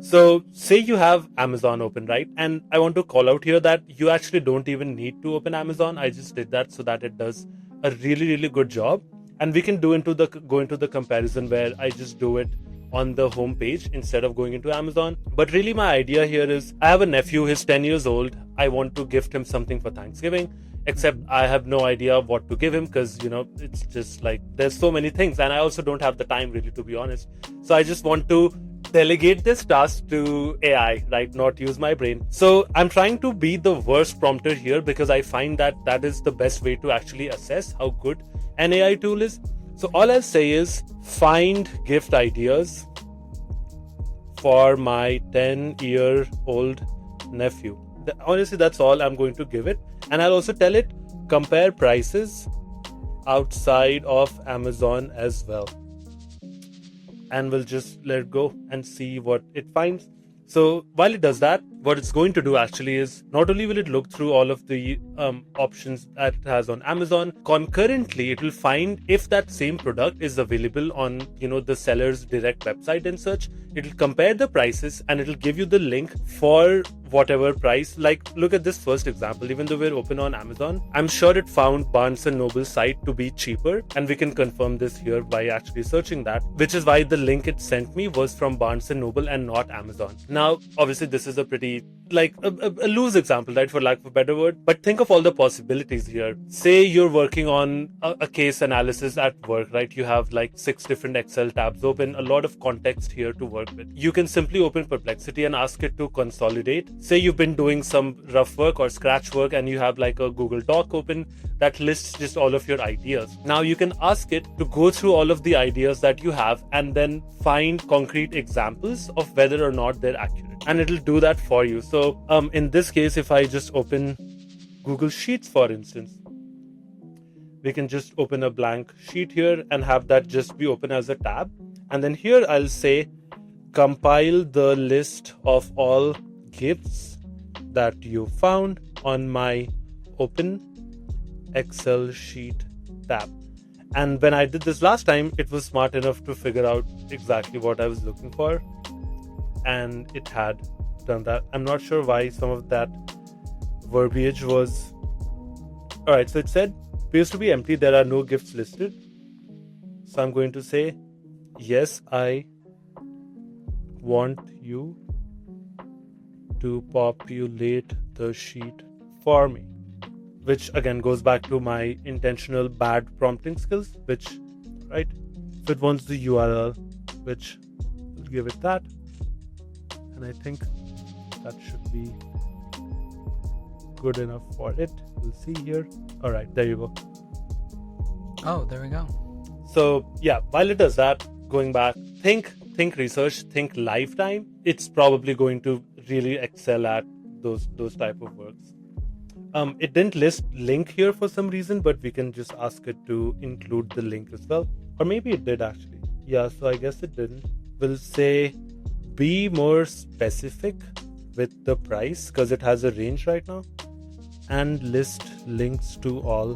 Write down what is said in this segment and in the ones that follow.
So say you have Amazon open, right? And I want to call out here that you actually don't even need to open Amazon. I just did that so that it does a really, really good job. And we can go into the comparison where I just do it on the home page instead of going into Amazon. But really my idea here is I have a nephew, he's 10 years old. I want to gift him something for Thanksgiving, except I have no idea what to give him because, it's just like there's so many things. And I also don't have the time really, to be honest. So I just want to delegate this task to AI, right? Not use my brain. So I'm trying to be the worst prompter here because I find that that is the best way to actually assess how good an AI tool is. So all I'll say is find gift ideas for my 10-year-old nephew. Honestly, that's all I'm going to give it. And I'll also tell it compare prices outside of Amazon as well. And we'll just let it go and see what it finds. So while it does that, what it's going to do actually is not only will it look through all of the options that it has on Amazon, concurrently it will find if that same product is available on the seller's direct website and such. It'll compare the prices and it'll give you the link for whatever price. Like, look at this first example. Even though we're open on Amazon, I'm sure it found Barnes & Noble site to be cheaper, and we can confirm this here by actually searching that, which is why the link it sent me was from Barnes & Noble and not Amazon. Now, obviously this is a pretty a loose example, right, for lack of a better word, but think of all the possibilities here. Say you're working on a case analysis at work, right? You have like 6 different Excel tabs open, a lot of context here to work with. You can simply open Perplexity and ask it to consolidate. Say you've been doing some rough work or scratch work and you have like a Google Doc open that lists just all of your ideas. Now you can ask it to go through all of the ideas that you have and then find concrete examples of whether or not they're accurate. And it'll do that for you. So in this case, if I just open Google Sheets, for instance, we can just open a blank sheet here and have that just be open as a tab. And then here I'll say, compile the list of all gifts that you found on my open Excel sheet tab. And when I did this last time, it was smart enough to figure out exactly what I was looking for. And it had done that. I'm not sure why some of that verbiage was. Alright, so it said appears to be empty. There are no gifts listed. So I'm going to say, yes, I want you to populate the sheet for me. Which again goes back to my intentional bad prompting skills, which, right, if it wants the URL, which will give it that. And I think that should be good enough for it. We'll see here. All right, there you go. Oh, there we go. So yeah, while it does that, going back, think research, think lifetime. It's probably going to really excel at those type of works. It didn't list link here for some reason, but we can just ask it to include the link as well. Or maybe it did actually. Yeah, so I guess it didn't. We'll say be more specific with the price because it has a range right now, and list links to all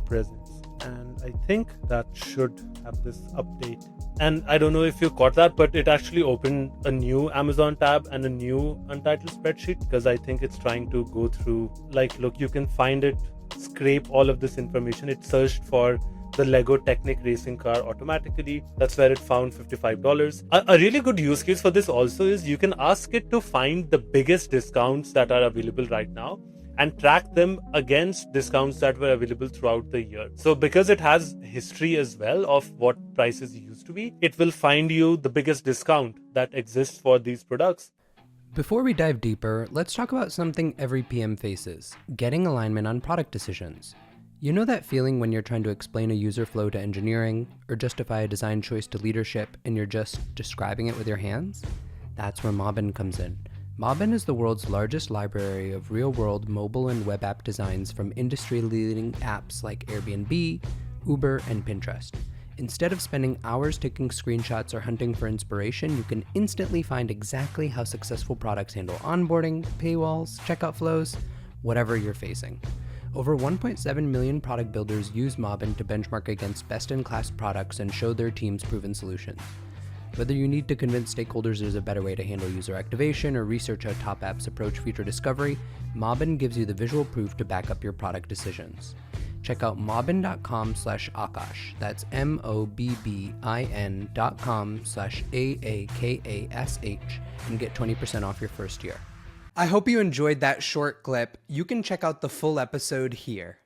presents. And I think that should have this update. And I don't know if you caught that, but it actually opened a new Amazon tab and a new untitled spreadsheet because I think it's trying to go through, like, look, you can find it, scrape all of this information. It searched for the Lego Technic racing car automatically. That's where it found $55. A really good use case for this also is you can ask it to find the biggest discounts that are available right now and track them against discounts that were available throughout the year. So because it has history as well of what prices used to be, it will find you the biggest discount that exists for these products. Before we dive deeper, let's talk about something every PM faces: getting alignment on product decisions. You know that feeling when you're trying to explain a user flow to engineering or justify a design choice to leadership and you're just describing it with your hands? That's where Mobbin comes in. Mobbin is the world's largest library of real-world mobile and web app designs from industry-leading apps like Airbnb, Uber, and Pinterest. Instead of spending hours taking screenshots or hunting for inspiration, you can instantly find exactly how successful products handle onboarding, paywalls, checkout flows, whatever you're facing. Over 1.7 million product builders use Mobbin to benchmark against best-in-class products and show their teams proven solutions. Whether you need to convince stakeholders there's a better way to handle user activation or research how top apps approach feature discovery, Mobbin gives you the visual proof to back up your product decisions. Check out mobbin.com/Akash. That's mobbin.com/AAKASH and get 20% off your first year. I hope you enjoyed that short clip. You can check out the full episode here.